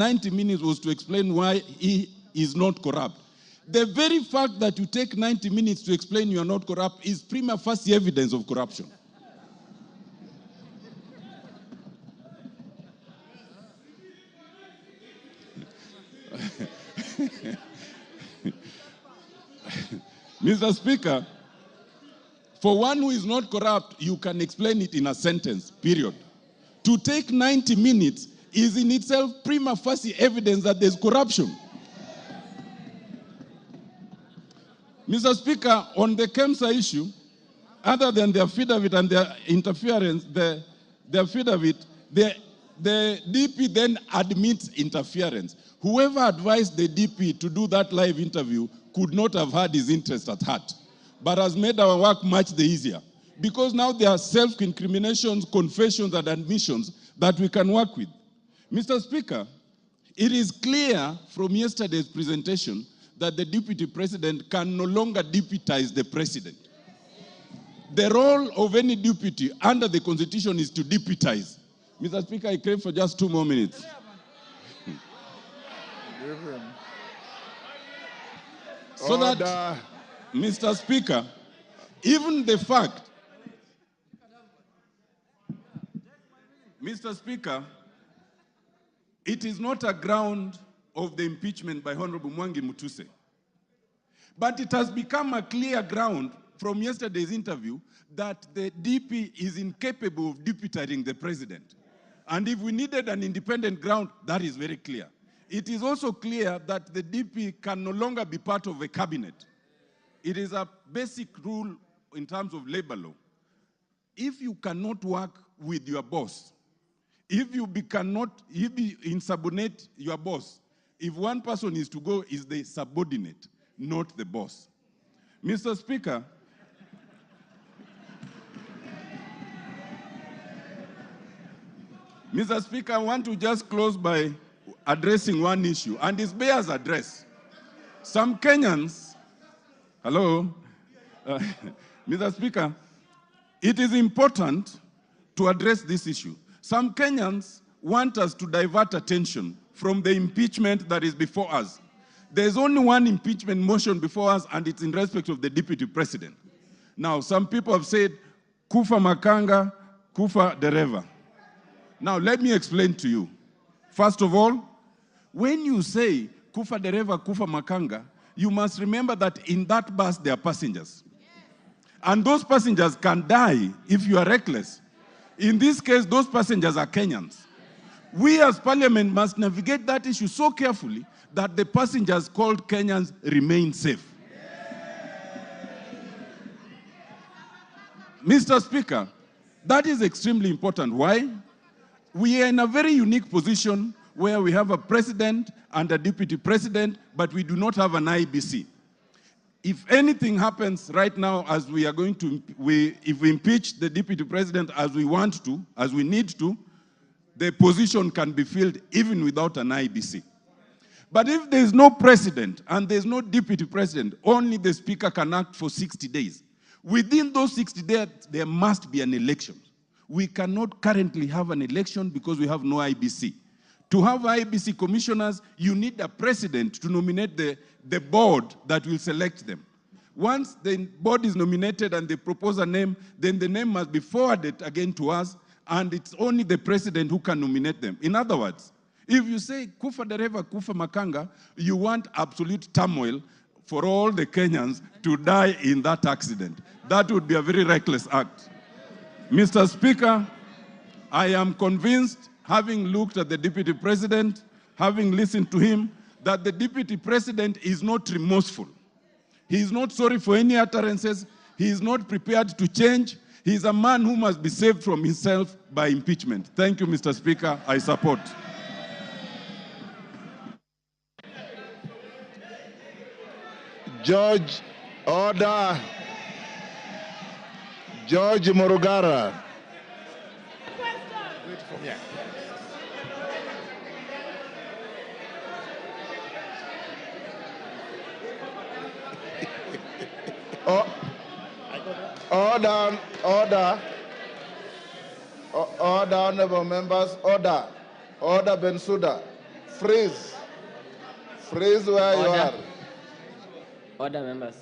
90 minutes was to explain why he is not corrupt. The very fact that you take 90 minutes to explain you are not corrupt is prima facie evidence of corruption. Mr. Speaker, for one who is not corrupt, you can explain it in a sentence, period. To take 90 minutes is in itself prima facie evidence that there's corruption. Mr. Speaker, on the KEMSA issue, other than their affidavit and their interference, the affidavit, the DP then admits interference. Whoever advised the DP to do that live interview could not have had his interest at heart, but has made our work much easier. Because now there are self-incriminations, confessions, and admissions that we can work with. Mr. Speaker, it is clear from yesterday's presentation that the deputy president can no longer deputize the president. The role of any deputy under the constitution is to deputize. Mr. Speaker, I crave for just 2 more minutes. So that, Mr. Speaker, even the fact, Mr. Speaker, it is not a ground of the impeachment by Honorable Mwangi Mutuse, but it has become a clear ground from yesterday's interview that the DP is incapable of deputizing the president. And if we needed an independent ground, that is very clear. It is also clear that the DP can no longer be part of a cabinet. It is a basic rule in terms of labor law. If you cannot work with your boss, if you insubordinate your boss, if one person is to go, is the subordinate, not the boss. Mr. Speaker, Mr. Speaker, I want to just close by addressing one issue, and it bears address. Some Kenyans, hello, Mr. Speaker, it is important to address this issue. Some Kenyans want us to divert attention from the impeachment that is before us. There's only one impeachment motion before us, and it's in respect of the deputy president. Now, some people have said, Kufa Makanga, Kufa Dereva. Now, let me explain to you. First of all, when you say Kufa Dereva, Kufa Makanga, you must remember that in that bus there are passengers. And those passengers can die if you are reckless. In this case, those passengers are Kenyans. We as parliament must navigate that issue so carefully that the passengers called Kenyans remain safe. Mr. Speaker, that is extremely important. Why? We are in a very unique position where we have a president and a deputy president, but we do not have an IBC. If anything happens right now, as we are going to, if we impeach the deputy president as we want to, as we need to, the position can be filled even without an IBC. But if there is no president and there is no deputy president, only the speaker can act for 60 days. Within those 60 days, there must be an election. We cannot currently have an election because we have no IBC. To have IBC commissioners, you need a president to nominate the board that will select them. Once the board is nominated and they propose a name, then the name must be forwarded again to us, and it's only the president who can nominate them. In other words, if you say Kufa Dereva, Kufa Makanga, you want absolute turmoil for all the Kenyans to die in that accident. That would be a very reckless act. Mr. Speaker, I am convinced, having looked at the deputy president, having listened to him, that the deputy president is not remorseful. He is not sorry for any utterances. He is not prepared to change. He is a man who must be saved from himself by impeachment. Thank you, Mr. Speaker. I support. George, order. George Morugara. Yeah. Order, order. Order, honorable members, order. Order, Bensouda. Freeze. Freeze where you Order. are. Order, members.